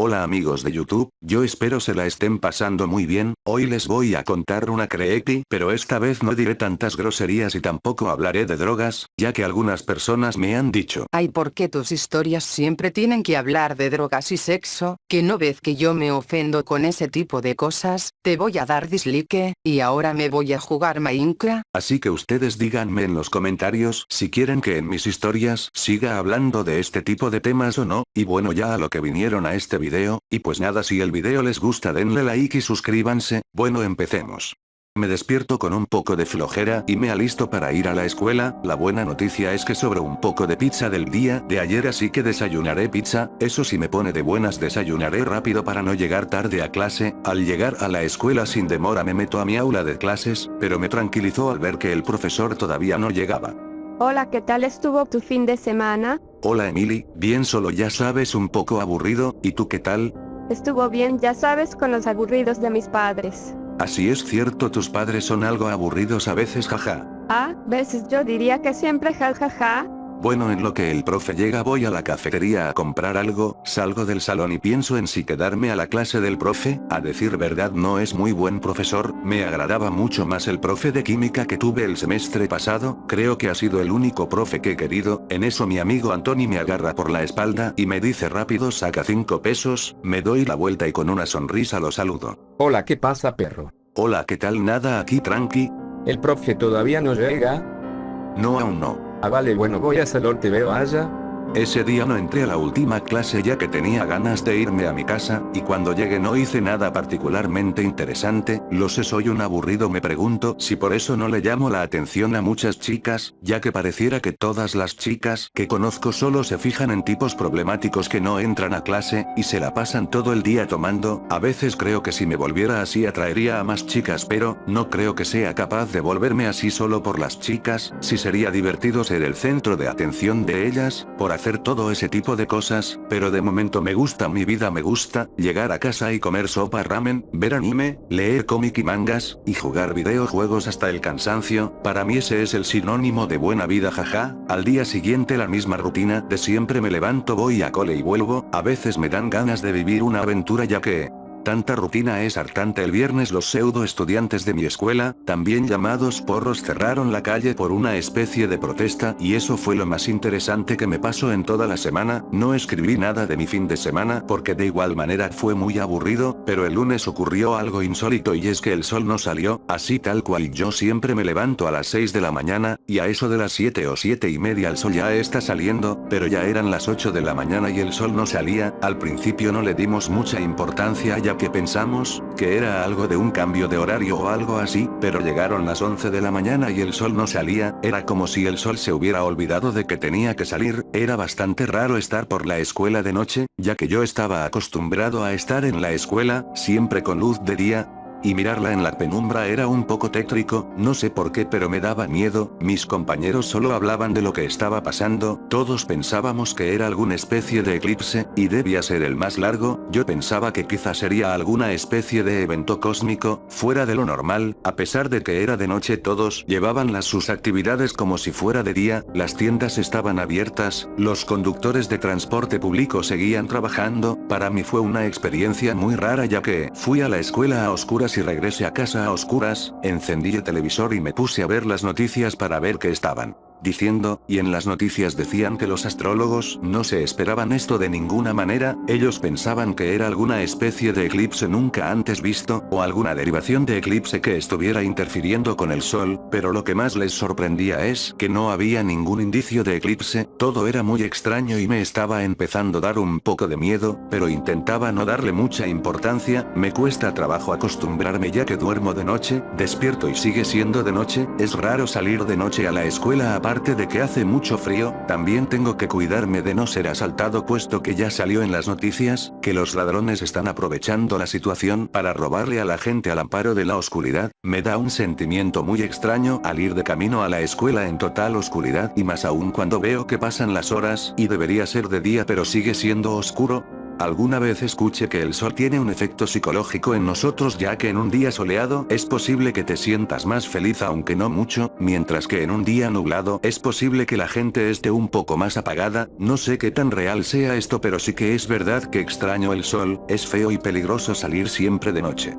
Hola amigos de YouTube, yo espero se la estén pasando muy bien. Hoy les voy a contar una creepy, pero esta vez no diré tantas groserías y tampoco hablaré de drogas, ya que algunas personas me han dicho: Ay, ¿por qué tus historias siempre tienen que hablar de drogas y sexo? ¿Que no ves que yo me ofendo con ese tipo de cosas? Te voy a dar dislike, y ahora me voy a jugar Minecraft. Así que ustedes díganme en los comentarios si quieren que en mis historias siga hablando de este tipo de temas o no, y bueno, ya a lo que vinieron a este video, y pues nada, si el video les gusta denle like y suscríbanse. Bueno, empecemos. Me despierto con un poco de flojera y me alisto para ir a la escuela. La buena noticia es que sobró un poco de pizza del día de ayer, así que desayunaré pizza. Eso sí me pone de buenas, desayunaré rápido para no llegar tarde a clase. Al llegar a la escuela sin demora me meto a mi aula de clases, pero me tranquilizó al ver que el profesor todavía no llegaba. Hola, ¿qué tal estuvo tu fin de semana? Hola Emily, bien, solo ya sabes, un poco aburrido. ¿Y tú qué tal? Estuvo bien, ya sabes, con los aburridos de mis padres. Así es cierto, tus padres son algo aburridos a veces, jaja. Ah, veces yo diría que siempre jajaja. Bueno, en lo que el profe llega voy a la cafetería a comprar algo, salgo del salón y pienso en si quedarme a la clase del profe. A decir verdad, no es muy buen profesor, me agradaba mucho más el profe de química que tuve el semestre pasado, creo que ha sido el único profe que he querido. En eso mi amigo Anthony me agarra por la espalda y me dice: rápido, saca 5 pesos, me doy la vuelta y con una sonrisa lo saludo. Hola, ¿qué pasa, perro? Hola, ¿qué tal? Nada, aquí tranqui. ¿El profe todavía no llega? No, aún no. Ah, vale, bueno, voy al salón, te veo allá. Ese día no entré a la última clase ya que tenía ganas de irme a mi casa, y cuando llegué no hice nada particularmente interesante. Lo sé, soy un aburrido. Me pregunto si por eso no le llamo la atención a muchas chicas, ya que pareciera que todas las chicas que conozco solo se fijan en tipos problemáticos que no entran a clase, y se la pasan todo el día tomando. A veces creo que si me volviera así atraería a más chicas, pero no creo que sea capaz de volverme así solo por las chicas. Sí sería divertido ser el centro de atención de ellas, por hacer todo ese tipo de cosas, pero de momento me gusta mi vida, me gusta llegar a casa y comer sopa ramen, ver anime, leer cómic y mangas, y jugar videojuegos hasta el cansancio. Para mí ese es el sinónimo de buena vida, jaja. Al día siguiente la misma rutina de siempre, me levanto, voy a cole y vuelvo. A veces me dan ganas de vivir una aventura ya que tanta rutina es hartante. El viernes los pseudo estudiantes de mi escuela, también llamados porros, cerraron la calle por una especie de protesta, y eso fue lo más interesante que me pasó en toda la semana. No escribí nada de mi fin de semana porque de igual manera fue muy aburrido, pero el lunes ocurrió algo insólito, y es que el sol no salió, así tal cual. Yo siempre me levanto a las 6 de la mañana, y a eso de las 7 o 7:30 el sol ya está saliendo, pero ya eran las 8 de la mañana y el sol no salía. Al principio no le dimos mucha importancia ya que pensamos que era algo de un cambio de horario o algo así, pero llegaron las 11 de la mañana y el sol no salía. Era como si el sol se hubiera olvidado de que tenía que salir. Era bastante raro estar por la escuela de noche, ya que yo estaba acostumbrado a estar en la escuela siempre con luz de día, y mirarla en la penumbra era un poco tétrico. No sé por qué, pero me daba miedo. Mis compañeros solo hablaban de lo que estaba pasando, todos pensábamos que era alguna especie de eclipse, y debía ser el más largo. Yo pensaba que quizá sería alguna especie de evento cósmico, fuera de lo normal. A pesar de que era de noche, todos llevaban sus actividades como si fuera de día, las tiendas estaban abiertas, los conductores de transporte público seguían trabajando. Para mí fue una experiencia muy rara ya que fui a la escuela a oscuras y regresé a casa a oscuras. Encendí el televisor y me puse a ver las noticias para ver qué estaban diciendo, y en las noticias decían que los astrólogos no se esperaban esto de ninguna manera. Ellos pensaban que era alguna especie de eclipse nunca antes visto, o alguna derivación de eclipse que estuviera interfiriendo con el sol, pero lo que más les sorprendía es que no había ningún indicio de eclipse. Todo era muy extraño y me estaba empezando a dar un poco de miedo, pero intentaba no darle mucha importancia. Me cuesta trabajo acostumbrarme ya que duermo de noche, despierto y sigue siendo de noche. Es raro salir de noche a la escuela. Aparte de que hace mucho frío, también tengo que cuidarme de no ser asaltado, puesto que ya salió en las noticias que los ladrones están aprovechando la situación para robarle a la gente al amparo de la oscuridad. Me da un sentimiento muy extraño al ir de camino a la escuela en total oscuridad, y más aún cuando veo que pasan las horas y debería ser de día pero sigue siendo oscuro. Alguna vez escuché que el sol tiene un efecto psicológico en nosotros, ya que en un día soleado es posible que te sientas más feliz aunque no mucho, mientras que en un día nublado es posible que la gente esté un poco más apagada. No sé qué tan real sea esto, pero sí que es verdad que extraño el sol. Es feo y peligroso salir siempre de noche.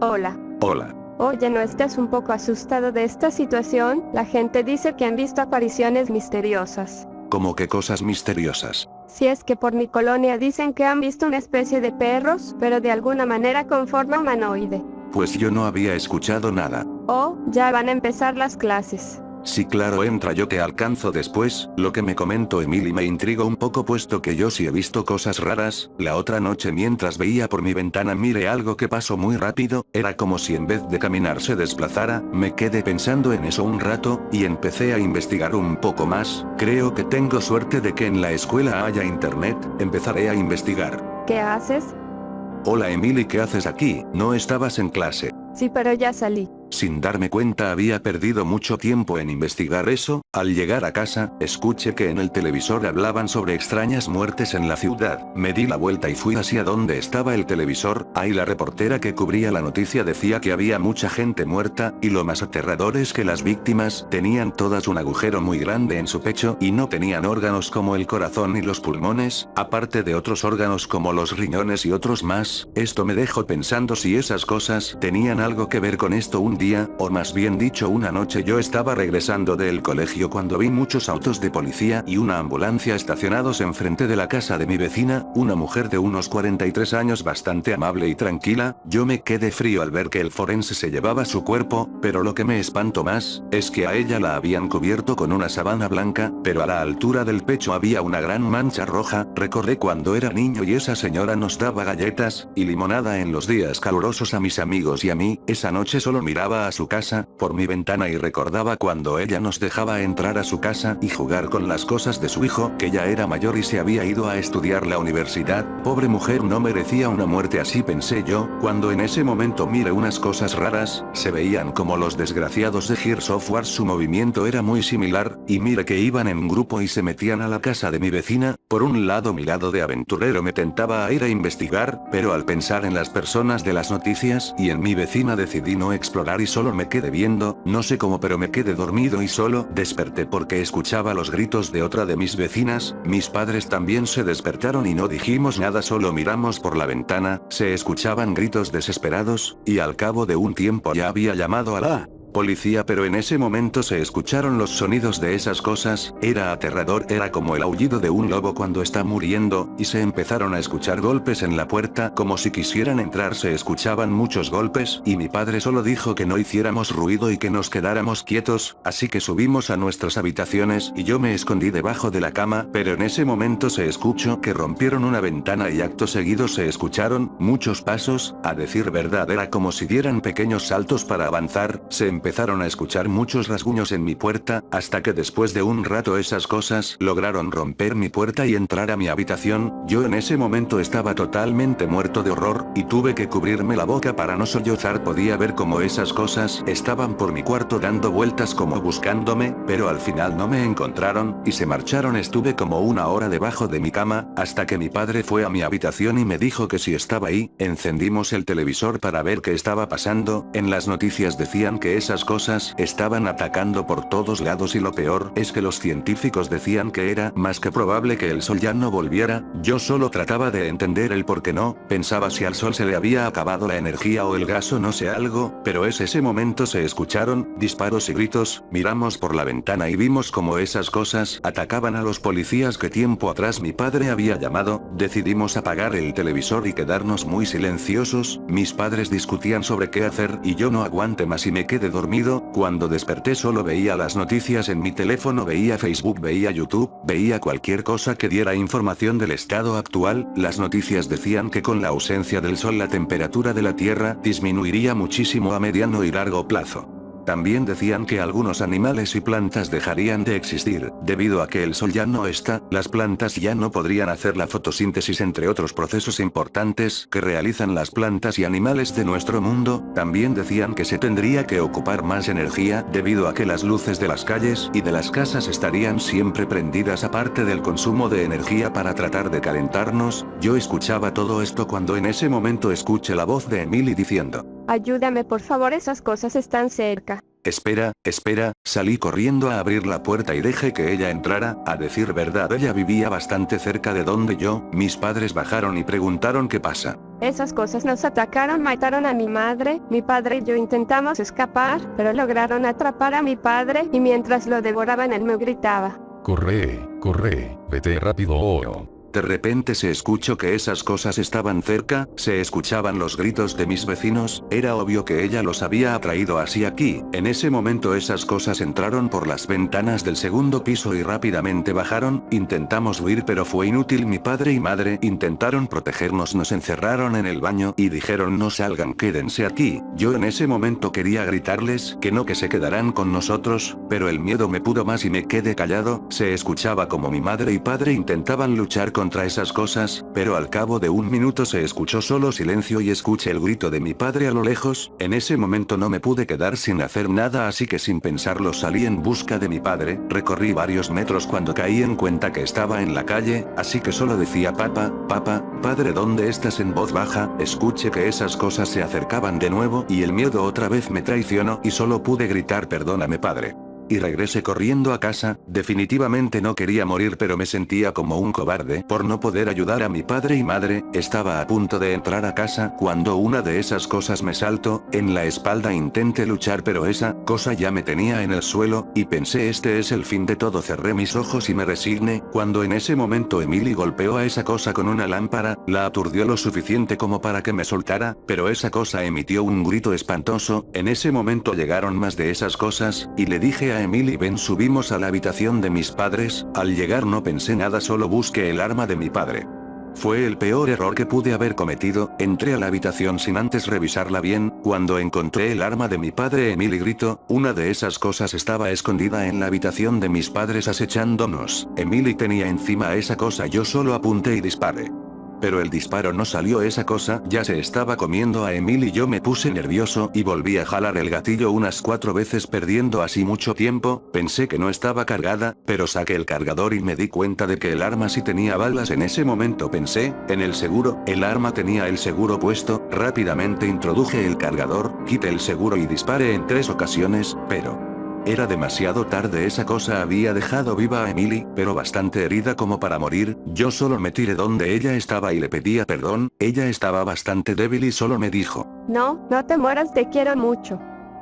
Hola. Hola. Oye, ¿no estás un poco asustado de esta situación? La gente dice que han visto apariciones misteriosas. ¿Cómo que cosas misteriosas? Si es que por mi colonia dicen que han visto una especie de perros, pero de alguna manera con forma humanoide. Pues yo no había escuchado nada. Oh, ya van a empezar las clases. Sí, claro, entra, yo te alcanzo después. Lo que me comentó Emily me intrigó un poco, puesto que yo sí he visto cosas raras. La otra noche mientras veía por mi ventana miré algo que pasó muy rápido, era como si en vez de caminar se desplazara. Me quedé pensando en eso un rato, y empecé a investigar un poco más. Creo que tengo suerte de que en la escuela haya internet, empezaré a investigar. ¿Qué haces? Hola Emily, ¿qué haces aquí? ¿No estabas en clase? Sí, pero ya salí. Sin darme cuenta había perdido mucho tiempo en investigar eso. Al llegar a casa, escuché que en el televisor hablaban sobre extrañas muertes en la ciudad. Me di la vuelta y fui hacia donde estaba el televisor. Ahí la reportera que cubría la noticia decía que había mucha gente muerta, y lo más aterrador es que las víctimas tenían todas un agujero muy grande en su pecho y no tenían órganos como el corazón y los pulmones, aparte de otros órganos como los riñones y otros más. Esto me dejó pensando si esas cosas tenían algo que ver con esto. Un día, o más bien dicho una noche, yo estaba regresando del colegio cuando vi muchos autos de policía y una ambulancia estacionados enfrente de la casa de mi vecina, una mujer de unos 43 años bastante amable y tranquila. Yo me quedé frío al ver que el forense se llevaba su cuerpo, pero lo que me espantó más, es que a ella la habían cubierto con una sábana blanca, pero a la altura del pecho había una gran mancha roja. Recordé cuando era niño y esa señora nos daba galletas y limonada en los días calurosos a mis amigos y a mí. Esa noche solo miraba a su casa, por mi ventana, y recordaba cuando ella nos dejaba entrar a su casa y jugar con las cosas de su hijo, que ya era mayor y se había ido a estudiar la universidad. Pobre mujer, no merecía una muerte así, pensé yo, cuando en ese momento miré unas cosas raras. Se veían como los desgraciados de Gear Software, su movimiento era muy similar, y mire que iban en grupo y se metían a la casa de mi vecina. Por un lado, mi lado de aventurero me tentaba a ir a investigar, pero al pensar en las personas de las noticias y en mi vecina decidí no explorar y solo me quedé viendo. No sé cómo, pero me quedé dormido y solo desperté porque escuchaba los gritos de otra de mis vecinas. Mis padres también se despertaron y no dijimos nada, solo miramos por la ventana. Se escuchaban gritos desesperados, y al cabo de un tiempo ya había llamado a la policía, pero en ese momento se escucharon los sonidos de esas cosas. Era aterrador, era como el aullido de un lobo cuando está muriendo, y se empezaron a escuchar golpes en la puerta como si quisieran entrar. Se escuchaban muchos golpes, y mi padre solo dijo que no hiciéramos ruido y que nos quedáramos quietos, así que subimos a nuestras habitaciones y yo me escondí debajo de la cama, pero en ese momento se escuchó que rompieron una ventana y acto seguido se escucharon muchos pasos. A decir verdad, era como si dieran pequeños saltos para avanzar. Se empezaron a escuchar muchos rasguños en mi puerta, hasta que después de un rato esas cosas lograron romper mi puerta y entrar a mi habitación. Yo en ese momento estaba totalmente muerto de horror, y tuve que cubrirme la boca para no sollozar. Podía ver cómo esas cosas estaban por mi cuarto dando vueltas como buscándome, pero al final no me encontraron, y se marcharon. Estuve como una hora debajo de mi cama, hasta que mi padre fue a mi habitación y me dijo que si estaba ahí. Encendimos el televisor para ver qué estaba pasando. En las noticias decían que esas cosas estaban atacando por todos lados, y lo peor es que los científicos decían que era más que probable que el sol ya no volviera. Yo solo trataba de entender el por qué no. Pensaba si al sol se le había acabado la energía o el gas o no sé algo, pero ese momento se escucharon disparos y gritos. Miramos por la ventana y vimos como esas cosas atacaban a los policías que tiempo atrás mi padre había llamado. Decidimos apagar el televisor y quedarnos muy silenciosos. Mis padres discutían sobre qué hacer y yo no aguanté más y me quedé dormido. Cuando desperté solo veía las noticias en mi teléfono, veía Facebook, veía YouTube, veía cualquier cosa que diera información del estado actual. Las noticias decían que con la ausencia del sol la temperatura de la Tierra disminuiría muchísimo a mediano y largo plazo. También decían que algunos animales y plantas dejarían de existir, debido a que el sol ya no está, las plantas ya no podrían hacer la fotosíntesis entre otros procesos importantes que realizan las plantas y animales de nuestro mundo. También decían que se tendría que ocupar más energía debido a que las luces de las calles y de las casas estarían siempre prendidas aparte del consumo de energía para tratar de calentarnos. Yo escuchaba todo esto cuando en ese momento escuché la voz de Emily diciendo: Ayúdame por favor, esas cosas están cerca. Espera, salí corriendo a abrir la puerta y dejé que ella entrara. A decir verdad, ella vivía bastante cerca de donde mis padres bajaron y preguntaron qué pasa. Esas cosas nos atacaron, mataron a mi madre, mi padre y yo intentamos escapar, pero lograron atrapar a mi padre y mientras lo devoraban él me gritaba: Corre, vete rápido. De repente se escuchó que esas cosas estaban cerca, se escuchaban los gritos de mis vecinos, era obvio que ella los había atraído así aquí. En ese momento esas cosas entraron por las ventanas del segundo piso y rápidamente bajaron. Intentamos huir pero fue inútil, mi padre y madre intentaron protegernos, nos encerraron en el baño y dijeron no salgan, quédense aquí. Yo en ese momento quería gritarles que no, que se quedarán con nosotros, pero el miedo me pudo más y me quedé callado. Se escuchaba como mi madre y padre intentaban luchar contra esas cosas, pero al cabo de un minuto se escuchó solo silencio y escuché el grito de mi padre a lo lejos. En ese momento no me pude quedar sin hacer nada, así que sin pensarlo salí en busca de mi padre. Recorrí varios metros cuando caí en cuenta que estaba en la calle, así que solo decía papá, padre, ¿dónde estás? En voz baja. Escuché que esas cosas se acercaban de nuevo y el miedo otra vez me traicionó y solo pude gritar perdóname padre. Y regresé corriendo a casa. Definitivamente no quería morir, pero me sentía como un cobarde por no poder ayudar a mi padre y madre. Estaba a punto de entrar a casa cuando una de esas cosas me saltó en la espalda. Intenté luchar pero esa cosa ya me tenía en el suelo, y pensé este es el fin de todo. Cerré mis ojos y me resigné, cuando en ese momento Emily golpeó a esa cosa con una lámpara, la aturdió lo suficiente como para que me soltara, pero esa cosa emitió un grito espantoso. En ese momento llegaron más de esas cosas, y le dije a Emily ven, subimos a la habitación de mis padres. Al llegar no pensé nada, solo busqué el arma de mi padre. Fue el peor error que pude haber cometido. Entré a la habitación sin antes revisarla bien. Cuando encontré el arma de mi padre, Emily gritó. Una de esas cosas estaba escondida en la habitación de mis padres acechándonos. Emily tenía encima a esa cosa, yo solo apunté y disparé. Pero el disparo no salió, esa cosa ya se estaba comiendo a Emily. Yo me puse nervioso y volví a jalar el gatillo unas 4 veces, perdiendo así mucho tiempo. Pensé que no estaba cargada, pero saqué el cargador y me di cuenta de que el arma sí tenía balas. En ese momento pensé en el seguro, el arma tenía el seguro puesto. Rápidamente introduje el cargador, quité el seguro y disparé en 3 ocasiones, pero era demasiado tarde. Esa cosa había dejado viva a Emily, pero bastante herida como para morir. Yo solo me tiré donde ella estaba y le pedía perdón. Ella estaba bastante débil y solo me dijo: No te mueras, te quiero mucho.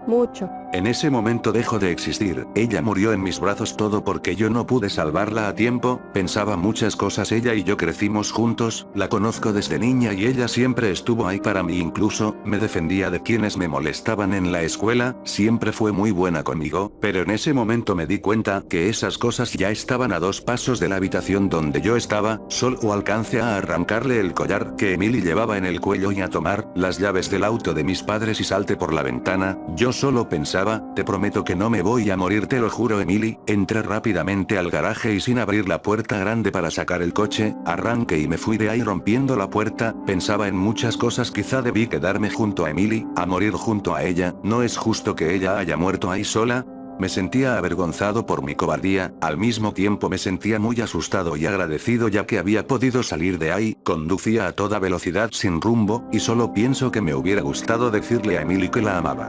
Mucho. En ese momento dejó de existir. Ella murió en mis brazos, todo porque yo no pude salvarla a tiempo. Pensaba muchas cosas. Ella y yo crecimos juntos, la conozco desde niña y ella siempre estuvo ahí para mí, incluso me defendía de quienes me molestaban en la escuela. Siempre fue muy buena conmigo, pero en ese momento me di cuenta que esas cosas ya estaban a 2 pasos de la habitación donde yo estaba. Solo alcancé a arrancarle el collar que Emily llevaba en el cuello y a tomar las llaves del auto de mis padres y salté por la ventana. Yo solo pensaba: te prometo que no me voy a morir, te lo juro, Emily. Entré rápidamente al garaje y sin abrir la puerta grande para sacar el coche, arranqué y me fui de ahí rompiendo la puerta. Pensaba en muchas cosas, quizá debí quedarme junto a Emily, a morir junto a ella. No es justo que ella haya muerto ahí sola. Me sentía avergonzado por mi cobardía, al mismo tiempo me sentía muy asustado y agradecido ya que había podido salir de ahí. Conducía a toda velocidad sin rumbo, y solo pienso que me hubiera gustado decirle a Emily que la amaba.